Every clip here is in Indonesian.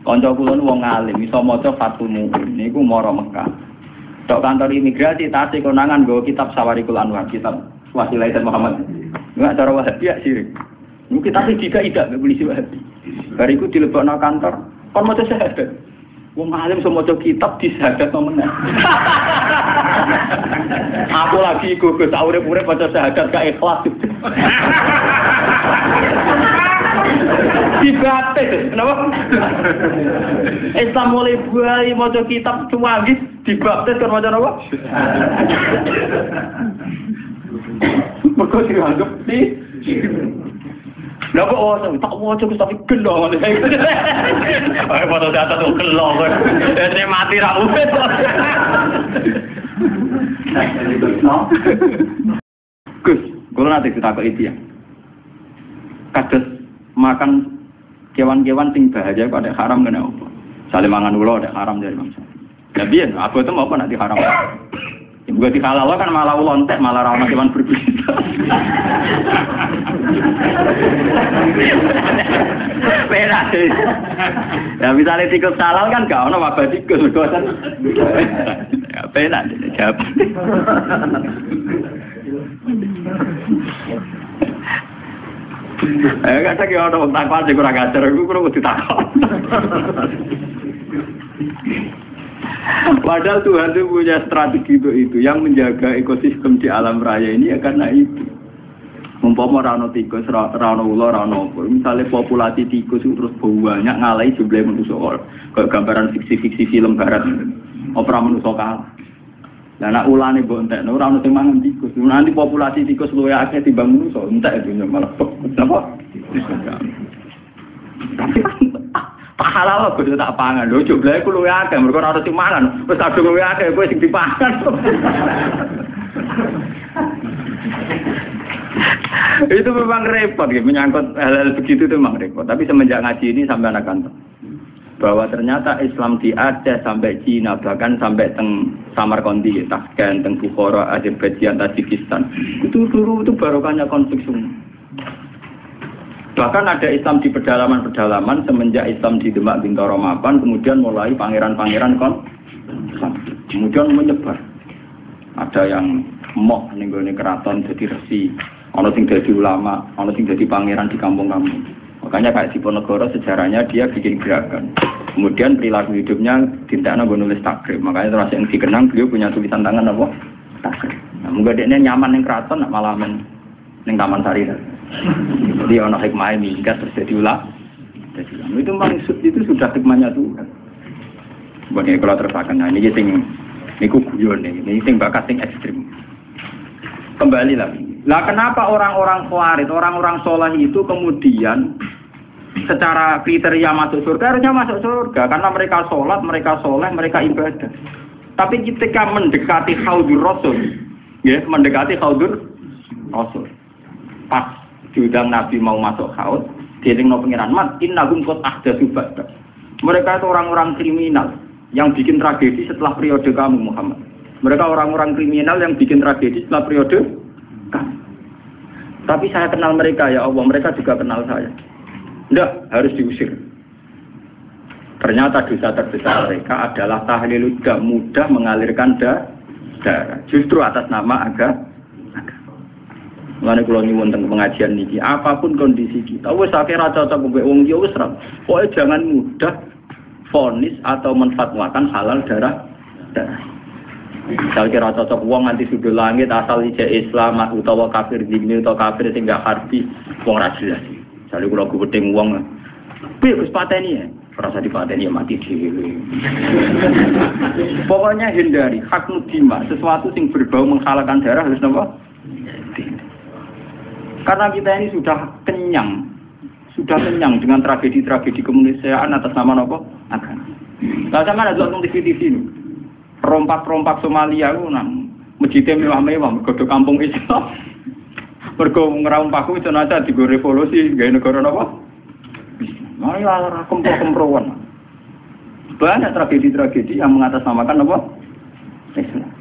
Kanca kula nu wong alim iso maca Fathul Mu'in niku mara Mekah. Tok kantor imigrasi tasih konangan nggo kitab Sawarikul Anwar, kitab Wasilah Muhammad. Enggak cara Wahabi ya sirik. Niku kitab tidak polisi Wahabi. Bariku dilebokno kantor, kon maca syahadat. Wong alim iso maca kitab di syahadat meneh. Aku lagi iku Gus urip-urip maca syahadat gak ikhlas. Dibaptis, kenapa? Islam mulai buai maca kitab cuwangis dibaptis kan maca apa? Mergo dianggap di lha kok tak waca tapi gelo. Ayo foto data tuh gelo kok. Dene mati ra ubet. Gus, kula nanti ditakoki dia. Kados makan kewan-kewan sing bahaya kok ada haram kena apa? Sale mangan ulo ada haram dari bangsa. Ya biyen aku itu mau apa nanti haram. Juga di halal kan malah lontek malah ramah kewan berbisa. Penak sih. Ya misalnya tikus halal kan gak ono wabah tikus kan. Ya penak jawab. Kadang ya ada takwa sing kurang ajar, aku kurang ditakon. Padahal Tuhan itu punya strategi itu yang menjaga ekosistem di alam raya ini ya karena itu. Umpama rano tikus, rano ular, rano apa. Misalnya populasi tikus itu terus banyak ngalahi jumlah manusia. Kayak gambaran fiksi-fiksi film barat. Opera manusia kalah. Nah, ulane mbok entekno ora ono sing mangan tikus. Nanti populasi tikus luwih akeh timbang manusa, entek dunya malah napa? Tapi tak halal kok tak pangan. Lho jumlahe ku luwih akeh, mergo ora ono sing mangan. Wis kadung luwih akeh kowe sing dipangan. Itu memang repot ya, menyangkut hal-hal begitu itu memang repot. Tapi semenjak ngaji ini sampai anak kantor bahwa ternyata Islam di Aceh sampai Cina bahkan sampai teng Samarkandi, Tashkent, teng Bukhara, Azerbaijan, Tajikistan itu dulu itu barokahnya konflik semua. Bahkan ada Islam di pedalaman-pedalaman semenjak Islam di Demak Bintoro Mapan kemudian mulai pangeran-pangeran kemudian menyebar. Ada yang moh ninggone keraton jadi resi, ana sing dadi ulama, ana sing dadi pangeran di kampung-kampung. Makanya kayak Diponegoro sejarahnya dia bikin gerakan. Kemudian perilaku hidupnya tintaknya nulis takrib. Makanya terus yang dikenang beliau punya tulisan tangan apa? Takrib. Nah, mungkin dia nyaman yang keraton malah yang Taman Sari. Jadi ono hikmah ini hingga terjadi ulah. Itu maksud itu sudah hikmahnya Tuhan. Buat ini kalau terpakai. Nah ini guyon ini sing bakat sing ekstrim. Kembali lagi. Lah kenapa orang-orang khawarij, orang-orang soleh itu kemudian secara kriteria masuk surga harusnya masuk surga karena mereka sholat, mereka soleh, mereka ibadah. Tapi ketika mendekati Haudur Rasul, ya mendekati Haudur Rasul, pas diundang Nabi mau masuk haud, dielingno pengiran mat innahum qad ahdatsu ba'da. Mereka itu orang-orang kriminal yang bikin tragedi setelah periode kamu Muhammad. Mereka orang-orang kriminal yang bikin tragedi setelah periode kamu. Tapi saya kenal mereka ya Allah, mereka juga kenal saya. Tidak, harus diusir. Ternyata dosa terbesar mereka adalah tahlilul dam, mudah mengalirkan darah. Justru atas nama agama. Mulane kula nyuwun teng pengajian niki, apapun kondisi kita, wis akeh ra cocok mbek wong ya wis ra. Pokoke jangan mudah vonis atau menfatwakan halal darah. Kalau kira cocok wong nganti sudul langit asal ijek Islam utawa kafir dini utawa kafir sing gak harbi wong ra jelas. Jare kula gudeng wong piye wis pateni ya. Rasa dipateni ya mati dhewe. Pokoknya hindari hak mudima, sesuatu yang berbau menghalalkan darah harus napa? Karena kita ini sudah kenyang dengan tragedi-tragedi kemanusiaan atas nama napa? Agama. Lah sampeyan ada nonton TV ini. Rompak-rompak Somalia itu nang masjidnya mewah-mewah, mergo kampung Islam. Mergo ngerompakku itu aja digo revolusi gawe negara napa? Mari lah kempro-kemproan. Banyak tragedi-tragedi yang mengatasnamakan apa? Islam.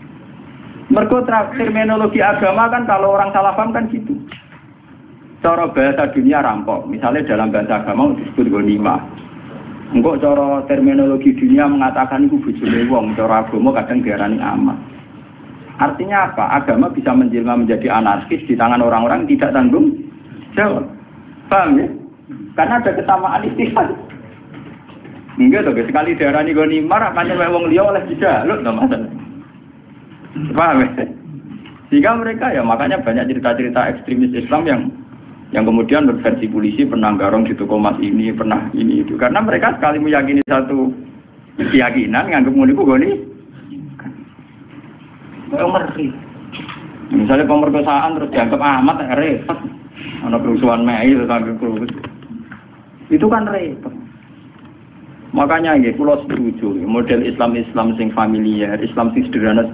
Mergo terminologi agama kan kalau orang salah paham kan gitu. Cara bahasa dunia rampok. Misalnya dalam bahasa agama disebut ghanimah. Engkau cara terminologi dunia mengatakan itu bojone wong, cara agama kadang diarani amat. Artinya apa? Agama bisa menjelma menjadi anarkis di tangan orang-orang yang tidak tanggung jawab. Paham ya? Karena ada kesamaan istihad. Enggak tuh, sekali diarani gonimar, makanya wong liya oleh tidak, lo nggak masalah. Paham ya? Sehingga mereka ya makanya banyak cerita-cerita ekstremis Islam yang kemudian berversi polisi pernah garong di toko emas ini, pernah ini itu. Karena mereka sekali meyakini satu keyakinan, nganggep ngono iku goni. Ngeri. Misalnya pemerkosaan terus dianggap amat repot. Ana kerusuhan Mei terus anggap kerusuhan. Itu kan repot. Makanya nggih kula setuju model Islam sing familiar, Islam sing sederhana.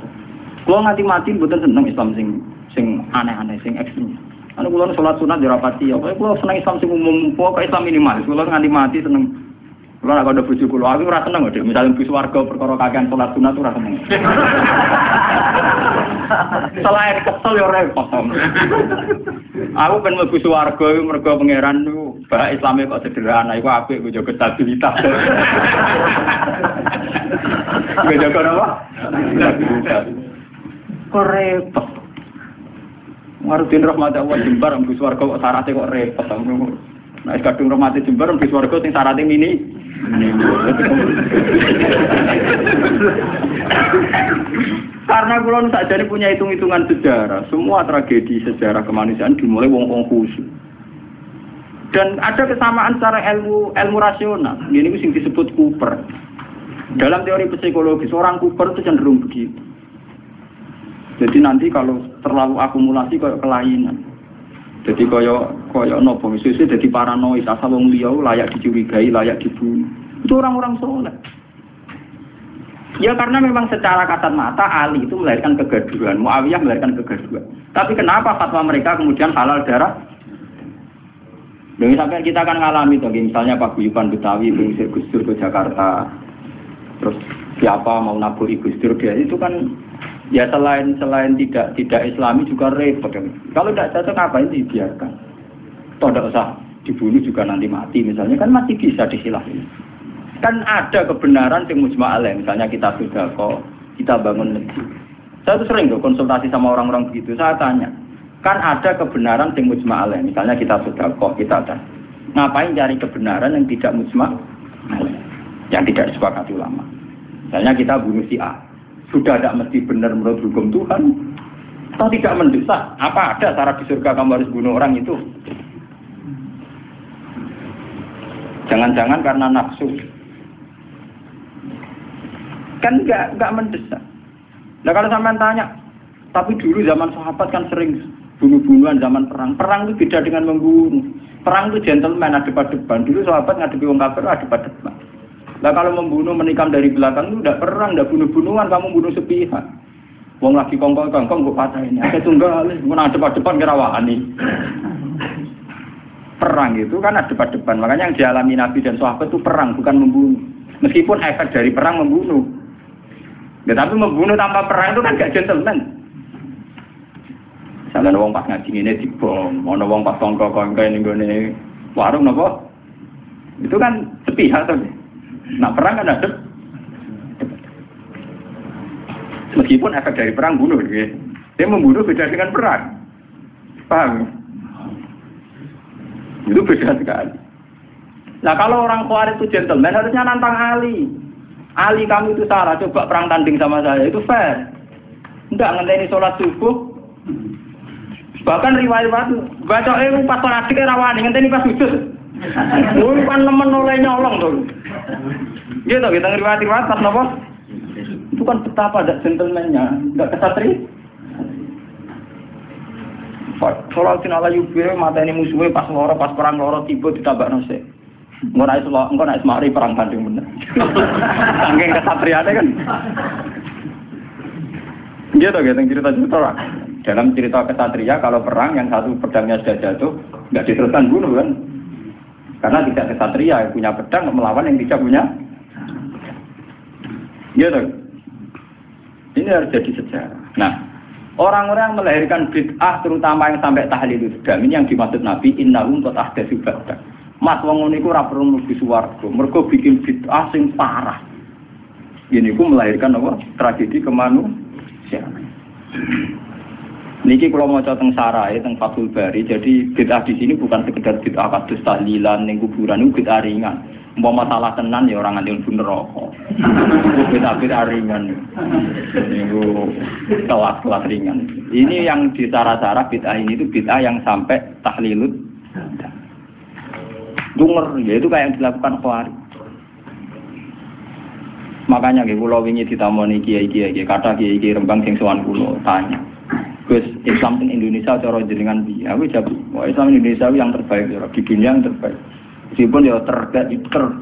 Kula nganti mati mboten seneng Islam sing aneh-aneh, sing ekstrem. Anu kula salat sunat yo rapati, apa kula seneng Islam sing umum, pokoke Islam minimalis. Kula nganti mati seneng. Kula nek ada bojo kula, aku ora seneng kok, misalnya bus warga perkara kakean salat sunat ora seneng. Selain kesel yo repot. Aku ben mlebu swarga iku mergo pangeran niku bah Islame kok sederhana, iku apik kok jaga stabilitas. Kok jaga apa? Kok repot. Marudin rahmat Allah Jembar mbus warga kok syaratnya kok repot. Nek kadung rahmat Jembar mbus warga sing syaratnya mini. Karena kulon sakjane punya hitung-hitungan sejarah, semua tragedi sejarah kemanusiaan dimulai wong-wong khusus. Dan ada kesamaan secara ilmu rasional. Ini sing disebut Cooper. Dalam teori psikologi, seorang Cooper itu cenderung begitu. Jadi nanti kalau terlalu akumulasi kayak kelainan. Jadi kayak nopo misalnya jadi paranoid, asal wong liya layak dicurigai, layak dibunuh. Itu orang-orang soleh. Ya karena memang secara kasat mata Ali itu melahirkan kegaduhan, Muawiyah melahirkan kegaduhan. Tapi kenapa fatwa mereka kemudian halal darah? Dan sampai kita akan ngalami tuh, misalnya Pak Guyuban Betawi mengusir Gus Dur ke Jakarta, terus siapa mau naburi Gus Dur dia itu kan ya selain tidak Islami juga repot. Kalau tidak cocok ngapain dibiarkan? Toh tidak usah dibunuh juga nanti mati misalnya kan masih bisa disilahin. Kan ada kebenaran yang mujma' alaih, misalnya kita sedekah, kita bangun masjid. Saya tuh sering loh konsultasi sama orang-orang begitu, saya tanya, kan ada kebenaran yang mujma' alaih, misalnya kita sedekah, kita ada. Ngapain cari kebenaran yang tidak mujma' alaih, yang tidak disepakati ulama. Misalnya kita bunuh si A, sudah tidak mesti benar menurut hukum Tuhan, atau tidak mendesak, apa ada cara di surga kamu harus bunuh orang itu? Jangan-jangan karena nafsu. Kan enggak mendesak. Nah kalau sampean tanya, tapi dulu zaman sahabat kan sering bunuh-bunuhan zaman perang. Perang itu beda dengan membunuh. Perang itu gentleman, ada depan. Dulu sahabat ngadepi wong kafir ada depan. Nah kalau membunuh menikam dari belakang itu enggak perang, enggak bunuh-bunuhan, kamu bunuh sepihak. Wong lagi kongkong-kongkong kok patahin. Ada tunggal, mana depan kerawani. Perang itu kan ada depan. Makanya yang dialami Nabi dan sahabat itu perang, bukan membunuh. Meskipun efek dari perang membunuh. Ya, tapi membunuh tanpa perang itu kan gak gentleman. Misalnya wong pas ngaji ini dibom, ada wong pas kongkong ini gini warung nopo, itu kan sepihak tuh. Nah perang kan ada. Meskipun efek dari perang bunuh, gitu. Dia membunuh beda dengan perang, paham? Itu beda sekali. Nah kalau orang Khawarij itu gentleman harusnya nantang Ali. Ali kamu itu salah, coba perang tanding sama saya, itu fair. Enggak ngenteni sholat subuh. Bahkan riwayat baca pas sholat dikira rawani, ngenteni pas sujud. Kan nemen oleh nyolong tuh. Gitu kita riwayat pas nopo. Itu kan betapa ada gentleman-nya, enggak kesatria. Sholat sinala yubir, mata ini musuhnya pas loro, pas perang loro tiba ditambah nose. Engko nek semari perang tanding bener. Saking kesatriane kan. Gitu cerita-cerita lah. Dalam cerita kesatria kalau perang yang satu pedangnya sudah jatuh, enggak diteruskan bunuh kan. Karena tidak kesatria yang punya pedang melawan yang tidak punya. Gitu. Ini harus jadi sejarah. Nah, orang-orang yang melahirkan bid'ah terutama yang sampai tahlil Islam ini yang dimaksud Nabi innahum qad ahdatsu ba'da. Mas wong ngono iku ora perlu mlebu swarga. Mergo bikin bid'ah sing parah. Ini ku melahirkan apa? Tragedi kemanusiaan. Niki kalau mau teng sarai, teng Fathul Bari, jadi bid'ah di sini bukan sekedar bid'ah kados tahlilan ning kuburan, itu bid'ah ringan. Umpama masalah tenan ya orang nganti mlebu neraka. Bid'ah ringan. Niku kelas ringan. Ini yang di cara-cara bid'ah ini itu bid'ah yang sampai tahlilut. Dunger, ya itu kayak yang dilakukan Khawarij. Makanya nggih kula wingi ditamoni kiai-kiai, kata kiai Rembang sing sowan kula tanya. Gus, Islam in Indonesia cara jenengan piye? Aku jawab, Islam Indonesia yang terbaik, di dunia yang terbaik. Meskipun ya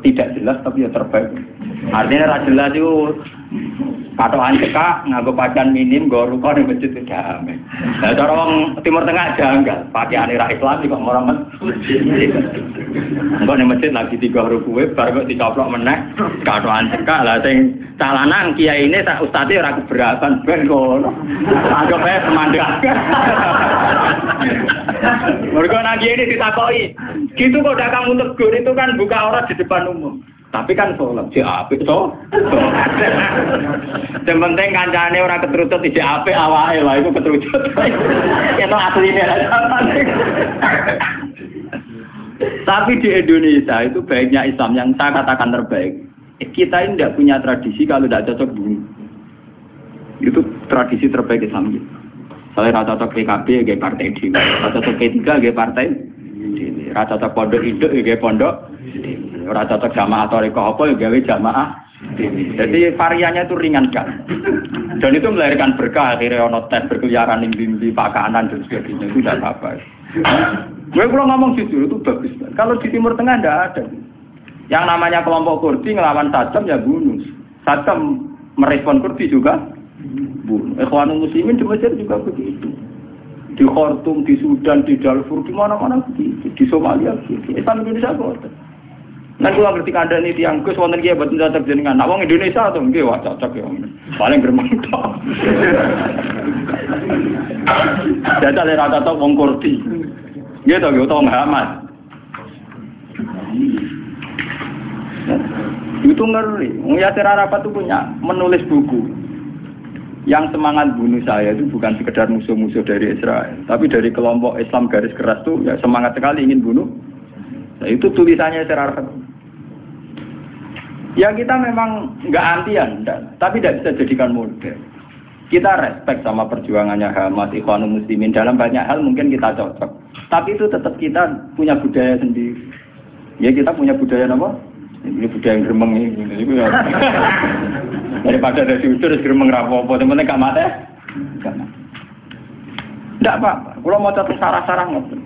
tidak jelas tapi ya terbaik. Artinya ra jelas itu patokan cekak nganggo pakaian minim nggo ruko ning masjid damai. Lah cara wong Timur Tengah janggal, pakaiane ra Islam kok ora masjid. Engko ning masjid lagi 3 rukuwe bar kok dicoplok meneh patokan cekak lah sing calanan kiyaine tak ustaze ora keberatan ben ngono. Anggap ae pemandangan. Mergo nang kiai ini ditakoki, gitu kok dak kamu tegur itu kan buka aurat di depan umum. Tapi kan sholat, si apik toh. Yang penting kancane orang keterucut di apik awake lah itu keterucut. Itu aslinya. Tapi di Indonesia itu baiknya Islam yang saya katakan terbaik. Kita ini tidak punya tradisi kalau tidak cocok bunuh. Itu tradisi terbaik Islam kita. Saya rata cocok PKB kayak partai D, rata cocok P3 kayak partai D, rata cocok pondok induk kayak pondok. Ora cocok jamaah tarekat apa ya gawe jamaah. Jadi variannya itu ringan kan. Dan itu melahirkan berkah, akhirnya ono tes berkeliaran di pakanan dan sebagainya itu tidak apa-apa. Gue kalau ngomong jujur itu bagus. Kalau di Timur Tengah tidak ada. Yang namanya kelompok Kurdi ngelawan Saddam ya bunuh. Saddam merespon Kurdi juga bunuh. Ikhwanul Muslimin di Mesir juga begitu. Di Khartoum, di Sudan, di Darfur, di mana-mana begitu. Di Somalia begitu. Islam Indonesia kok. Nah, kalau ngerti kandang ini tiang Gus, wonten kiai buat cocok jenengan. Nah, wong Indonesia tuh, nggih wah cocok ya. Paling gremeng tok. Jajal ora cocok wong Kurdi. Nggih to, utawa Muhammad. Itu ngeri. Yasir Arafat itu punya menulis buku. Yang semangat bunuh saya itu bukan sekedar musuh-musuh dari Israel, tapi dari kelompok Islam garis keras tuh ya semangat sekali ingin bunuh. Nah, itu tulisannya Yasir Arafat. Ya kita memang nggak antian, tapi tidak bisa jadikan model. Kita respect sama perjuangannya Hamas, Ikhwanul Muslimin dalam banyak hal mungkin kita cocok. Tapi itu tetap kita punya budaya sendiri. Ya kita punya budaya apa? Ini budaya yang gremeng ini. Daripada ada diudur gremeng rapopo, teman-teman gak mati? Tidak apa-apa. Kalau mau catat sarah-sarah ngoten.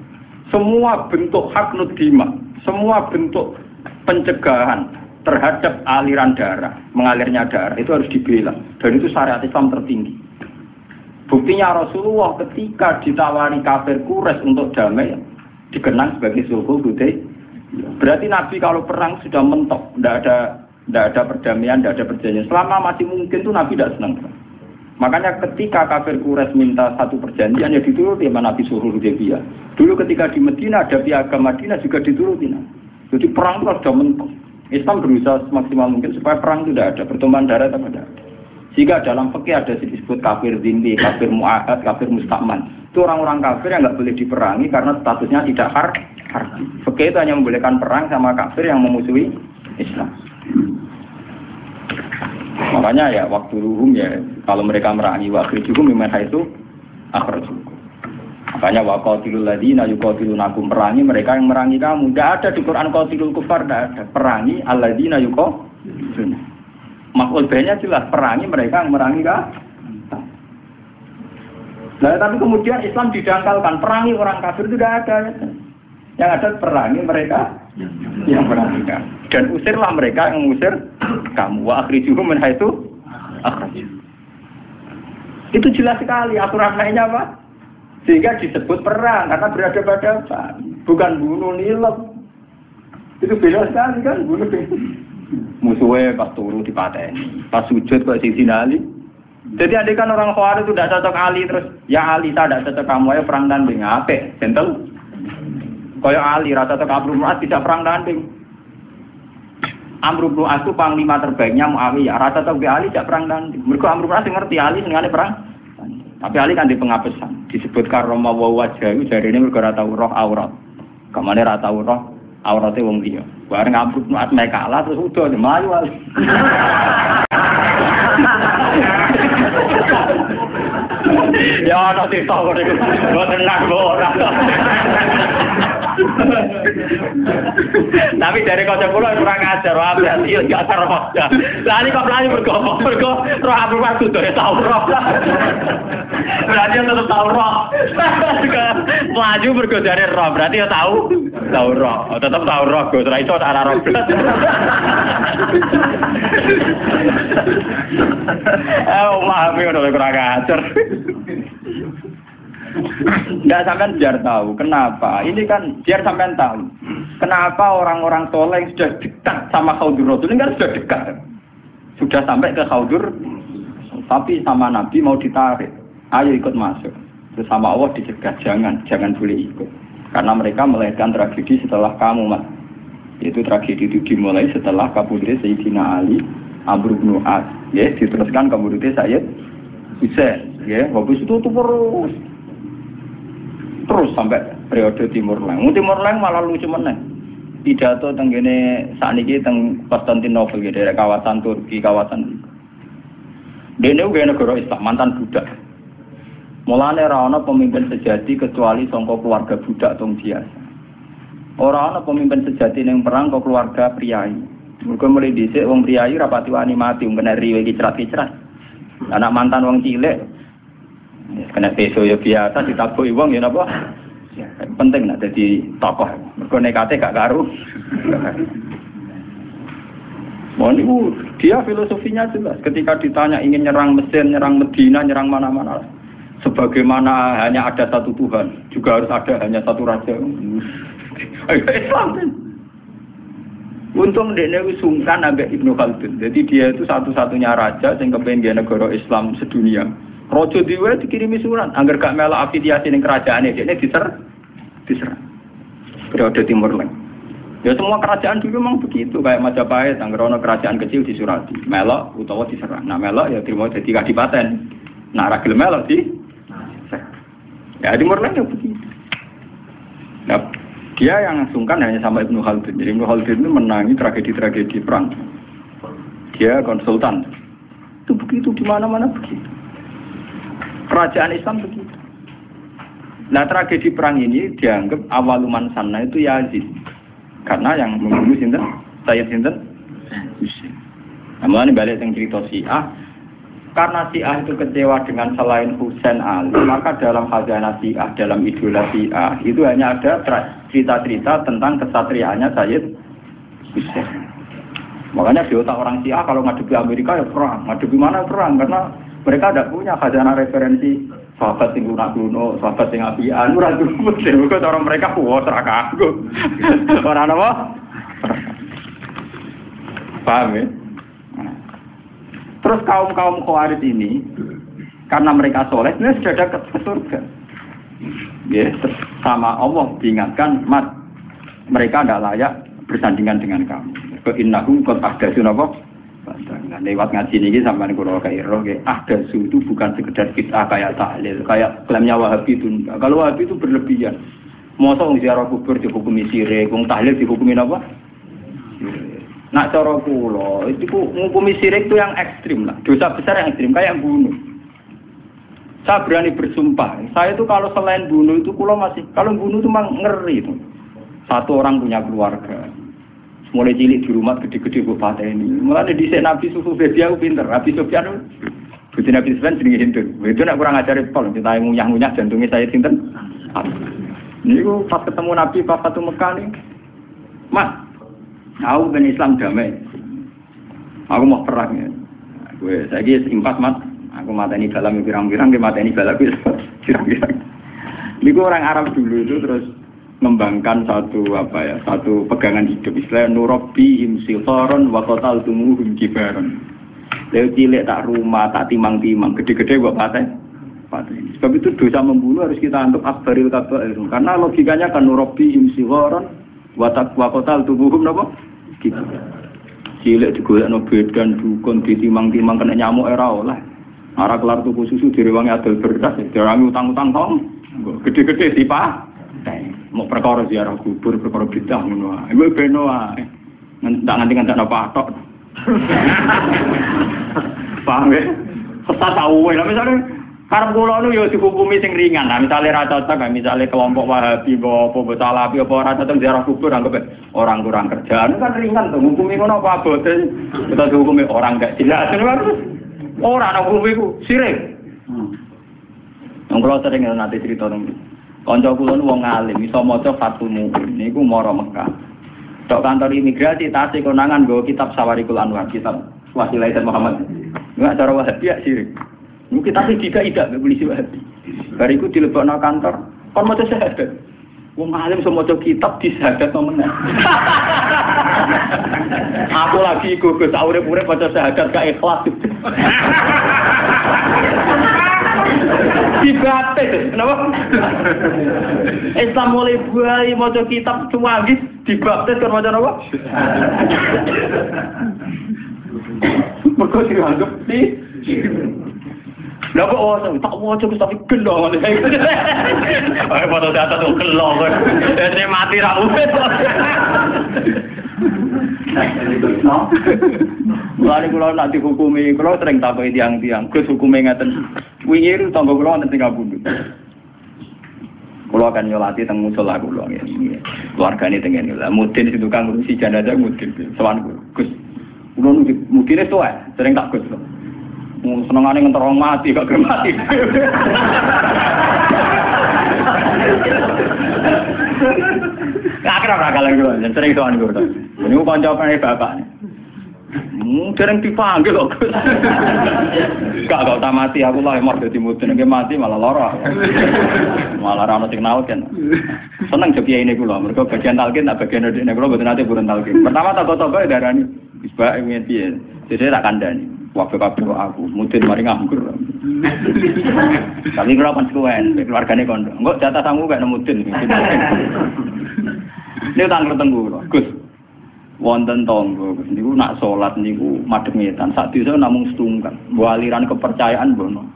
Semua bentuk hak nudima, semua bentuk pencegahan terhadap aliran darah, mengalirnya darah itu harus dibela. Dan itu syariat Islam tertinggi. Buktinya Rasulullah ketika ditawari kafir Quraisy untuk damai, dikenang sebagai sulhul Hudaybiyah. Berarti Nabi kalau perang sudah mentok, tidak ada perdamaian, tidak ada perjanjian. Selama masih mungkin tuh Nabi tidak senang. Makanya ketika kafir Quraisy minta satu perjanjian, ya dituruti sama Nabi sulhul Hudaybiyah. Dulu ketika di Madinah ada piagam Madinah juga dituruti. Jadi perang itu sudah mentok. Islam berusaha semaksimal mungkin supaya perang itu tidak ada, pertumpahan darah tidak ada. Jika dalam fikih ada disebut kafir zimmi, kafir mu'ahad, kafir musta'man. Itu orang-orang kafir yang nggak boleh diperangi karena statusnya tidak harbi. Fikih itu hanya membolehkan perang sama kafir yang memusuhi Islam. Makanya ya waktu ruhum ya kalau mereka merangi waktu juga memang itu akhirnya. Makanya waqatilul ladina yuqatilunakum, perangi mereka yang merangi kamu. Tidak ada di Quran qatilul kufar, tidak ada. Perangi alladzina yuqatiluna. Maf'ul bihnya jelas, perangi mereka yang merangi kamu. Nah, tapi kemudian Islam didangkalkan, perangi orang kafir itu tidak ada. Yang ada perangi mereka yang merangi kamu. Dan usirlah mereka yang mengusir kamu. Wa akhrijuhum min haitsu akhrajuhum. Itu jelas sekali aturan lainnya apa? Sehingga disebut perang karena berhadapan-hadapan, bukan bunuh nilep. Itu beda sekali kan, bunuh musuhnya pas turu dipateni, pas sujud kok sing sinali. Jadi andai kan orang Khawarij itu tidak cocok Ali terus, ya Ali tak tidak cocok kamu ya perang tanding apik, gentle. Kaya Ali rata tok Amr bin As tidak perang tanding. Amr bin As itu panglima terbaiknya Muawiyah. Rata tok Ali tidak perang tanding. Mergo Amr bin As ngerti Ali senengane perang. Tapi Ali kan di pengapesan. Disebut karoma wa wajah itu jarine mergo ora tau roh aurat. Kamane ora tau roh aurate wong liya. Bareng Amr bin As mek kalah terus udah mlayu Ali. Ya ana sing tau niku. Mboten nak ora. Tapi dari kanca kula kurang ajar wae berarti yo gak karo. Lah iki kok mlayu mergo roh Abdul Wahid ya tau roh. Berarti tetep tau roh. Mlayu mergo jare roh berarti ya tau roh. Tetep tau roh Gus ra iso ora roh. Maaf ya udah kurang ajar. Enggak sampean biar tahu kenapa. Ini kan biar sampean tahu. Kenapa orang-orang soleh yang sudah dekat sama Khaudur Rasul ini kan sudah dekat. Sudah sampai ke Khaudur tapi sama Nabi mau ditarik. Ayo ikut masuk. Terus sama Allah dicegah jangan boleh ikut. Karena mereka melahirkan tragedi setelah kamu, Mas. Itu tragedi itu dimulai setelah kabudutnya Sayyidina Ali, Amr bin As. Ya, diteruskan kabudutnya Sayyid Husain. Ya, habis itu terus sampai periode Timur Leng. Timur Leng malah lucu meneh. Pidato teng kene sakniki teng Konstantinopel gitu, daerah kawasan Turki, kawasan dene uga negara Islam, mantan budak. Mulane ora ana pemimpin sejati kecuali saka keluarga budak tong biasa. Ora ana pemimpin sejati ning perang kok keluarga priyayi. Mergo mulai dhisik wong priyayi rapati wani mati, kena riwe kicrat-kicrat. Anak mantan wong cilik kena peso ya biasa ditabuhi wong ya napa? Ya, penting nak dadi tokoh. Mergo nekate gak karu. Niku dia filosofinya jelas. Ketika ditanya ingin nyerang Mesir, nyerang Medina, nyerang mana-mana. Sebagaimana hanya ada satu Tuhan, juga harus ada hanya satu raja. Islam kan. Untung dekne wis sungkan ambek Ibnu Khaldun. Jadi dia itu satu-satunya raja sing kepengin negara Islam sedunia. Raja dhewe dikirimi surat, angger gak melok afiliasi ning kerajaane, dekne diserang. Periode Timur Leng. Ya semua kerajaan dulu memang begitu, kayak Majapahit, angger ana kerajaan kecil disurati, melok utawa diserang. Nah melok ya terima dadi kadipaten. Nah ra gelem melok ya Timur Leng ya begitu. Nah, dia yang sungkan hanya sama Ibnu Khaldun. Jadi Ibnu Khaldun itu menangi tragedi-tragedi perang. Dia konsultan. Itu begitu di mana-mana begitu. Kerajaan Islam begitu. Nah tragedi perang ini dianggap awaluman sana itu Yazid. Karena yang membunuh sinten Sayyid sinten Husain. Namun balik yang cerita Syiah. Karena Syiah itu kecewa dengan selain Husain Ali, maka dalam khazanah Syiah, dalam idola Syiah itu hanya ada cerita-cerita tentang kesatriaannya Sayyid Husain. Makanya di otak orang Syiah kalau ngadepi Amerika ya perang, ngadepi mana perang, karena mereka tidak punya khazanah referensi sahabat yang lunak-lunak, sahabat yang apian, ragu-ragu, mereka orang mereka puas, rakaku, orang apa? Paham ya? Terus kaum-kaum Khawarij ini, karena mereka soleh, ini sudah dekat ke surga. Ya, sama Allah diingatkan, mat, mereka tidak layak bersandingan dengan kamu. Innahum qad ahdatsu napa? Nah, lewat ngaji ini sampai kula kairo nggih, ahdatsu itu bukan sekedar bid'ah kayak tahlil, kayak klaimnya Wahabi itu. Kalau Wahabi itu berlebihan. Mosok wong ziarah kubur dihukumi syirik, wong tahlil dihukumi apa? Nak cara kula, itu ngukumi syirik itu yang ekstrim lah. Dosa besar yang ekstrim kayak bunuh. Saya berani bersumpah, saya itu kalau selain bunuh itu kula masih, kalau bunuh itu memang ngeri itu. Satu orang punya keluarga. Mulai cilik di rumah gede-gede kok pateni. Mulane dhisik Nabi Sufu Bedia ku pinter. Nabi Sufyan Budi Nabi Sufyan jenenge Hindu. Itu nek kurang ajare pol, kita ngunyah-ngunyah jantunge saya sinten. Niku pas ketemu Nabi Papa tu Mekah nih. Mas, aku ben Islam damai. Aku mau perang ya. Gue saiki impas Mas. Aku mateni dalam pirang-pirang, ke mateni balak pirang-pirang. Niku orang Arab dulu itu terus mengembangkan satu pegangan hidup istilah nurabihim sifaron wa qataltumuhum kibaron. Lha cilik tak rumah tak timang-timang gede-gede kok paten ini. Sebab itu dosa membunuh harus kita anggap akbaril kabair. Karena logikanya kan nurabi imsighoran wa qatal tubuhum napa? Gitu. Cilik digolekno bedan dukun ditimang-timang kena nyamuk era oleh. Ora kelar tuku susu direwangi adol beras, direwangi utang-utang tong. Gede-gede dipa. Mau perkara ziarah kubur, perkara bidah ngono wae. Iku beno wae. Nganti-nganti apa tok. Paham ya? Sesat tahu lah misalnya karep kula nu ya dihukumi sing ringan. Nah, misale ra cocok, misale kelompok Wahabi apa Salafi apa ora cocok ziarah kubur anggap orang kurang kerjaan kan ringan tuh. Hukumi ngono apa abote? Kita dihukumi orang gak jelas kan. Ora ana hukumi ku sirik. Wong kula sering nanti cerita nang kanca kula nu wong alim iso maca Fathul Mu'in niku mara Mekah. Tok kantor imigrasi tasih konangan nggo kitab Sawarikul Anwar, kitab Wasilah Muhammad. Enggak cara Wahabi ya sirik. Mungkin tapi tidak polisi Wahabi. Bariku dilebokno kantor, kon maca syahadat. Wong alim semoco kitab disyahadat meneh. Aku lagi gugus urip-urip maca syahadat gak ikhlas. Dibaptis, kenapa? Islam mulai buai maca kitab cuwangis dibaptis kan maca apa? Mergo dianggap sih. Lah kok tak waca tapi gelo. Ayo foto data tuh gelo kan. Dene mati ra urip. Lari kula nak dihukumi, kula sering takoki tiang-tiang, Gus hukume ngaten. Wingi tangga kula wonten teng Kabundut. Kula akan nyolati teng musala kula ngene. Keluargane teng ngene. Lah mudin itu kang ngurusi jenazah mudin. Sowan Gus. Kula mudine tuwa, sering tak Gus. Senengane ngenterong mati gak gelem mati. Akhirnya bakalan kula, sering sowan kula. Niku kancane bapak. Sering dipanggil kok. Gak tak mati aku lah emang dadi mudin nek mati malah lara. Malah ra ono sing naut kan. Seneng jo kiai niku lho, mergo bagian talqin tak bagian ndekne kula mboten nate purun talqin. Pertama toko-toko darani wis bae ngene piye. Dadi tak kandhani. Kabeh aku mudin mari nganggur. Tapi kula kan suwen, keluargane kondo. Engko jatah tamu gak mudin. Ini tanggal tenggu, Gus. Wonten tonggo, niku nak salat niku madhep ngetan. Sak desa namung setunggal. Mbok aliran kepercayaan bono.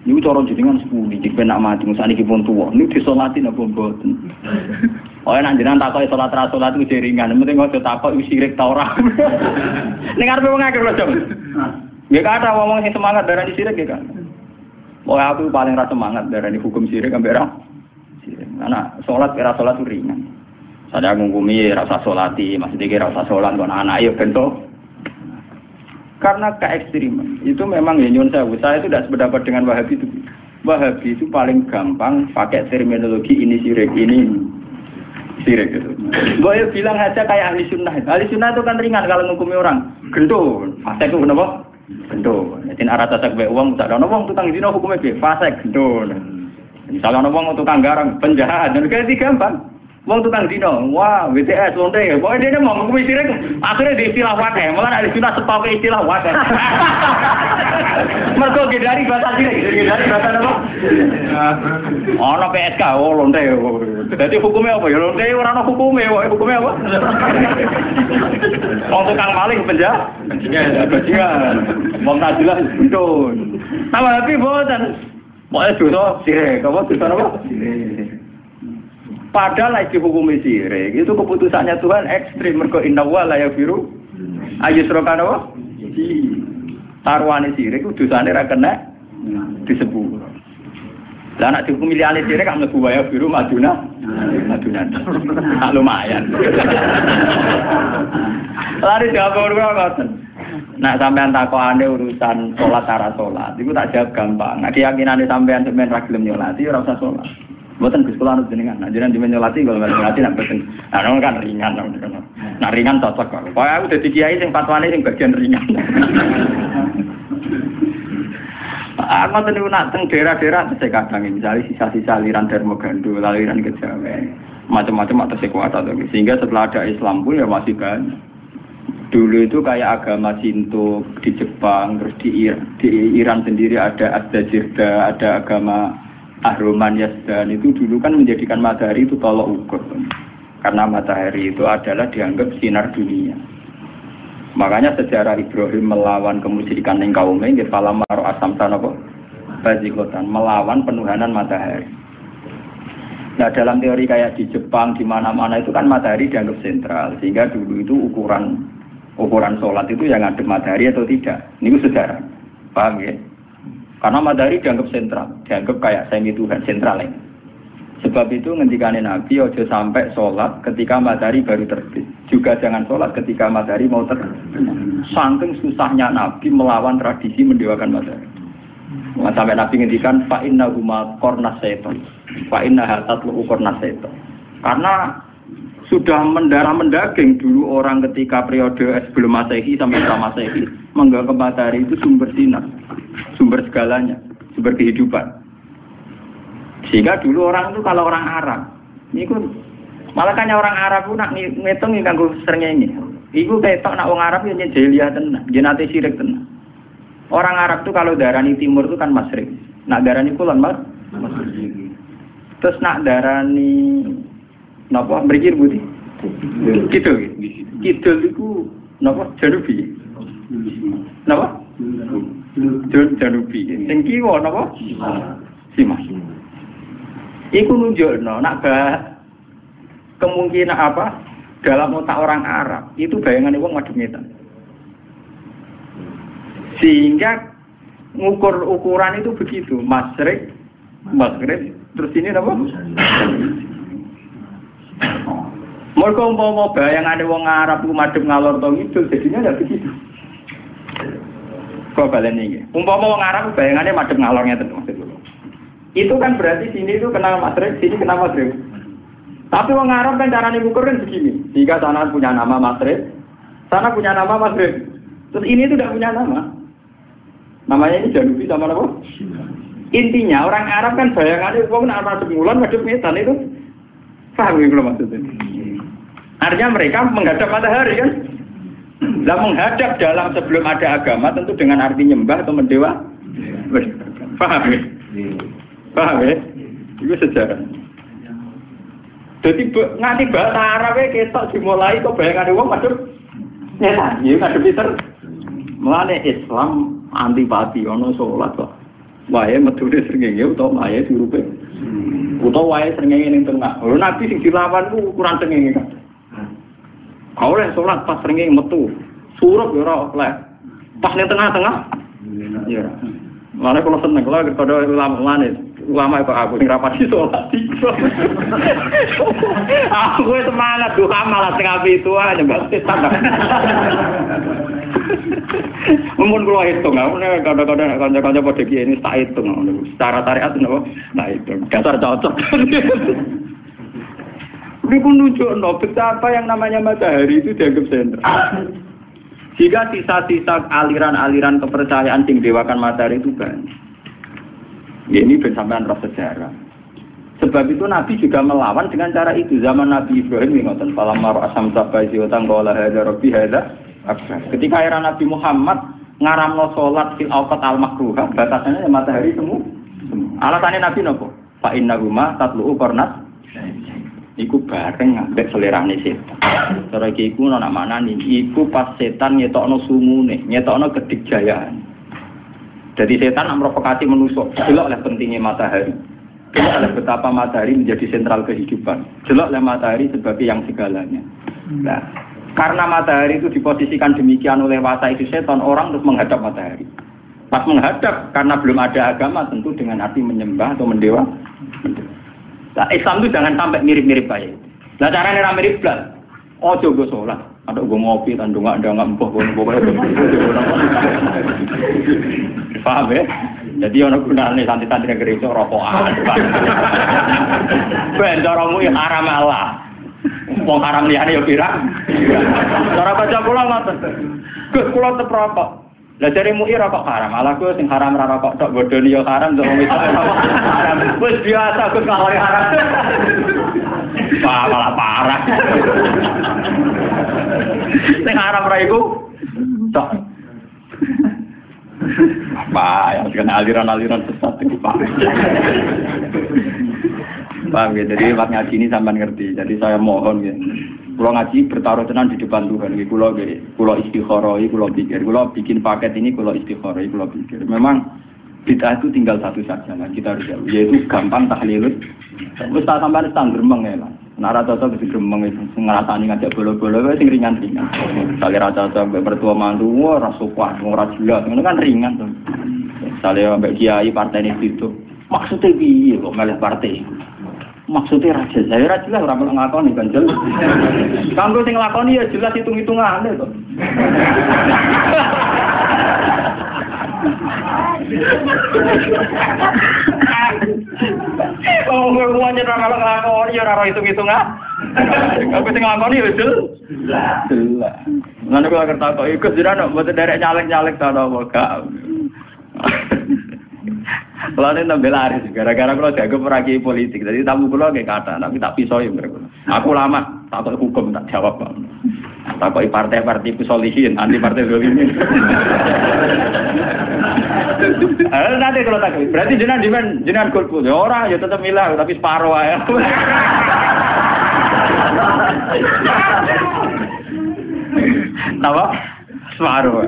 Niku cara jenengan sepudi, jek nak mati sakniki pun tuwa. Niku disolati napa mboten. Oh nek jenengan takoki salat ra salat iku ringan, penting aja takok wis sirik ta ora. Ning arepe wong akeh lho, Jom. Nggih kata ngomong sing semangat darani sirik nggih kan. Wong aku paling ra semangat darani hukum sirik ambek ra. Sirik. Ana salat ora salat ringan. Saya ngungkumi rasa solati, maksudnya rasa solat kon anak ya bentuk. Karena keekstriman itu memang ya nyun saya itu tidak sependapat dengan Wahabi itu. Wahabi itu paling gampang pakai terminologi ini sirik, ini sirik gitu. Boleh bilang aja kayak ahli sunnah. Ahli sunnah itu kan ringan kalau ngukumi orang. Gendul, fasek itu kenapa? Gendul. Jadi arah tasak baik uang, misalnya uang tukang zina hukumnya fasek gendul. Misalnya uang tukang garang penjahat, dan kayak gampang. Wong tukang dino, wah WTS lonte, pokoknya dia mau ngukumi sirik, akhirnya di istilah wadah, malah ada sunnah sepakai istilah wadah. Mergo dari bahasa sirik, dari bahasa apa? Ono PSK, oh lonte, jadi hukumnya apa ya lonte, orang hukumnya, hukumnya apa? Wong tukang maling penjahat, bajingan, wong najilah betul. Sama tapi boten, pokoknya dosa sirik, apa dosa apa? Padahal lagi hukumi sirik itu keputusannya Tuhan ekstrim. Mergo inna wa la yaghfiru ayyushraka wa taruhane sirik itu dosane ra kena disebut. Lah nek dihukumi liyane sirik kan mlebu wa yaghfiru maduna. Lumayan. Lari jawab ora ngoten. Nah sampean takokane urusan salat cara salat iku tak jawab gampang. Nek keyakinane sampean sampean ra gelem nyolati ora usah salat. Buatan kesekolah harus jenengan, nah jenengan dimenyolati kalau menyolati nak beten, nah kan ringan, nah ringan cocok kalau, pokoknya aku jadi kiai yang fatwane yang bagian ringan. Aku tadi nak teng daerah-daerah saya kadang misalnya sisa-sisa aliran Dharma Gandul, aliran Kejawen, macam-macam atau sekuat atau sehingga setelah ada Islam pun ya masih banyak. Dulu itu kayak agama Shinto di Jepang, terus di Iran sendiri ada Azdajirda, ada agama Ahroman Yazdan. Itu dulu kan menjadikan matahari itu tolok ukur. Karena matahari itu adalah dianggap sinar dunia. Makanya sejarah Ibrahim melawan kemusyrikan yang kaumnya, dia falamaro asam tanoko bazikotan, melawan penuhanan matahari. Nah dalam teori kayak di Jepang, di mana-mana itu kan matahari dianggap sentral. Sehingga dulu itu ukuran sholat itu yang ngadep matahari atau tidak. Ini sejarah. Paham ya? Karena matahari dianggap sentral. Dianggap kayak semi Tuhan sentral ya. Sebab itu ngendikane Nabi ojo sampai sholat ketika matahari baru terbit. Juga jangan sholat ketika matahari mau terbit. Saking susahnya Nabi melawan tradisi mendewakan matahari. Sampai Nabi ngendikan fa inna huma qarnas syaitan. Fa inna hatatlu qarnas syaitan. Karena sudah mendarah mendaging dulu orang ketika periode sebelum Masehi sampai setelah Masehi menganggap matahari itu sumber sinar, sumber segalanya, sumber kehidupan. Sehingga dulu orang itu kalau orang Arab, ini malah kan orang Arab pun nak ngitung nganggo srengenge. Iku ketok nak wong Arab yo jahiliyah tenan, jenate syirik tenan. Orang Arab itu kalau darani timur itu kan masyrik. Nak darani kulon mas. Terus nak darani napa mriki putih? Kidul. Kidul iku napa janubi. Napa? Janubi. Sing kiwa napa? Simas. Iku nunjukno nak kemungkinan apa dalam otak orang Arab itu bayangan wong madhep ngetan. Sehingga ngukur ukuran itu begitu, masyrik, maghrib, terus ini apa? Mereka umpama bayangan wong Arab itu madhep ngalor to ngidul, jadinya tidak begitu. Kok balen iki? Umpama wong Arab bayangannya madhep ngalor ngeten maksudku. Itu kan berarti sini itu kena maghrib, sini kena maghrib. Tapi wong Arab kan carane ngukur kan begini. Jika sana punya nama maghrib, sana punya nama maghrib. Terus ini itu tidak punya nama. Namanya ini Janubi sama apa? Intinya orang Arab kan bayangannya wong nek madhep ngulon madhep ngetan itu. Paham ya kalau maksudnya? Artinya mereka menghadap matahari kan? Lah menghadap dalam sebelum ada agama tentu dengan arti nyembah atau mendewa. Paham ya? Paham ya? Itu sejarah. Jadi nganti bahasa Arabnya ketok dimulai kok bayangannya wong madhep ngetan. Ya madhep pinter. Mulane Islam antipati ana salat kok. Wae medune srengenge utawa wae diurupe. Utawa wae srengenge ning tengah. Lho Nabi sing dilawan ku ukuran srengenge kan. Kau oleh salat pas srengenge metu. Surup ya ora oleh. Pas ning tengah-tengah. Ya. Mane kula seneng kula kepada ulama kok aku sing rapati salat iki. Aku semangat duha malah tengah itu aja mbak setan. Mun kula hitung, kadang-kadang kanca-kanca padha kiye ini tak hitung. Secara syariat napa? Tak hitung. Dasar cocok. Ini pun nunjukno betapa yang namanya matahari itu dianggap sentral. Jika sisa-sisa aliran-aliran kepercayaan sing dewakan matahari itu kan. Ya ini bersamaan roh sejarah. Sebab itu Nabi juga melawan dengan cara itu. Zaman Nabi Ibrahim ngoten falamar asam tabazi wa tangqala hadza rabbi hadza. Ketika era Nabi Muhammad ngaramno salat fil awqat al makruhah, batasannya matahari semua. Alasannya Nabi nopo? Fa innahuma tatlu'u qarnas. Iku bareng ambek selerane setan. Cara iki iku ana manane iku pas setan ngetokno sumune, ngetokno kedikjayaan. Jadi setan memprovokasi manusia. Delok oleh pentingnya matahari. Delok oleh betapa matahari menjadi sentral kehidupan. Delok oleh matahari sebagai yang segalanya. Nah, karena matahari itu diposisikan demikian oleh wasa itu setan, orang terus menghadap matahari. Pas menghadap, karena belum ada agama, tentu dengan arti menyembah atau mendewa. Nah, Islam itu jangan sampai mirip-mirip kayak. Nah, caranya mirip belas. Oh, coba sholat. Ada gue ngopi, tandung nggak empuk, pokoknya. Paham ya? Jadi orang gunanya santri-santri negeri itu rokokan. Bendoromu yang haram Allah. Wong haram liyane ya pirang. Cara baca kula ngoten. Gus kula tep rokok. Lah jare mu'i rokok haram. Ala Gus sing haram ra rokok tok bodoni ya haram to wong itu haram. Wis biasa Gus kalori haram. Malah parah. Sing haram ra iku tok. Apa yang kena aliran-aliran sesat itu Pak. Paham ya, jadi waktu ngaji ini sampai ngerti. Jadi saya mohon ya, kalau ngaji bertaruh tenan di depan Tuhan. Kalau istikharoi, kalau pikir, kalau bikin paket ini, kalau istikharoi, kalau pikir. Memang bid'ah itu tinggal satu saja, nah, kita harus jauh. Yaitu gampang tahlilut. Ustaz sampai stand gremeng ya lah. Nara cocok di gremeng itu ngerasani ngajak bolo-bolo, itu ringan-ringan. Misalnya cocok bertua mantu, rasukuat, ora jelas, itu kan ringan tuh. Misalnya mbak kiai partai ini itu, maksudnya piye kok milih partai? Maksudnya raja saya jelas ora melok ngakoni kan jelas. Kanggo sing nglakoni ya jelas hitung-hitungane to. Oh, ngomongnya ora melok ngakoni ya ora hitung-hitungan. Kanggo sing nglakoni ya jelas. Jelas. Lan kok kertakok iku jenengan mboten derek nyalek-nyalek ta apa gak. Kalau ini tambah laris, gara-gara kalau jago peragi politik, jadi tamu pulau kayak kata, tapi tak pisau yang berikut. Aku lama, takut hukum tak jawab. Takut partai-partai pisolihin, anti partai dolimin. Nanti kalau tak, berarti jenengan golput. Orang ya tetap milah, tapi separuh ya. Tahu? Separuh.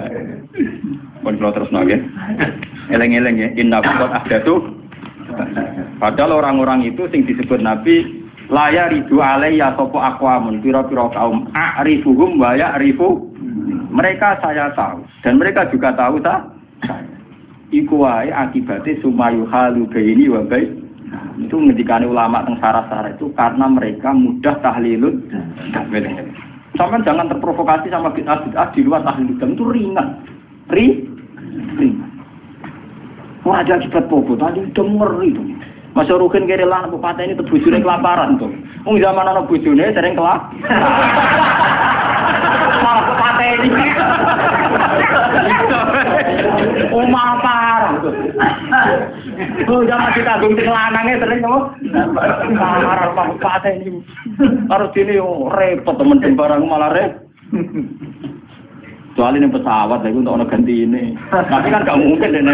Pun kalau terus nongin. Eleng-eleng ya, inna bukot ahdatu. Padahal orang-orang itu sing disebut Nabi laya ridu alaiya sopo akwamun piro-piro kaum a'rifuhum wa ya'rifu. Mereka saya tahu dan mereka juga tahu tak? Iku wae akibatnya sumayu halu baini wa baik. Itu ngendikane ulama teng sarah-sarah itu karena mereka mudah tahlilun. Sampai jangan terprovokasi sama bid'ah di luar tahlilun itu ringan. Ringan. Wah, ada akibat popo, tadi udah ngeri tuh. Masa Rukin kiri lah, bupati ini terbujurnya kelaparan tuh. Zaman anak bujurnya sering kelap. Malah bupati ini. Umar parah tuh. Zaman kita agung di lanangnya sering kok. Parah pak bupati ini. Harus ini repot temen-temen barang malah repot. Soalnya ini pesawat lagi untuk orang ganti ini. Tapi kan gak mungkin ini.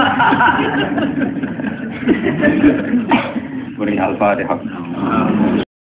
Beri Al-Fatihah.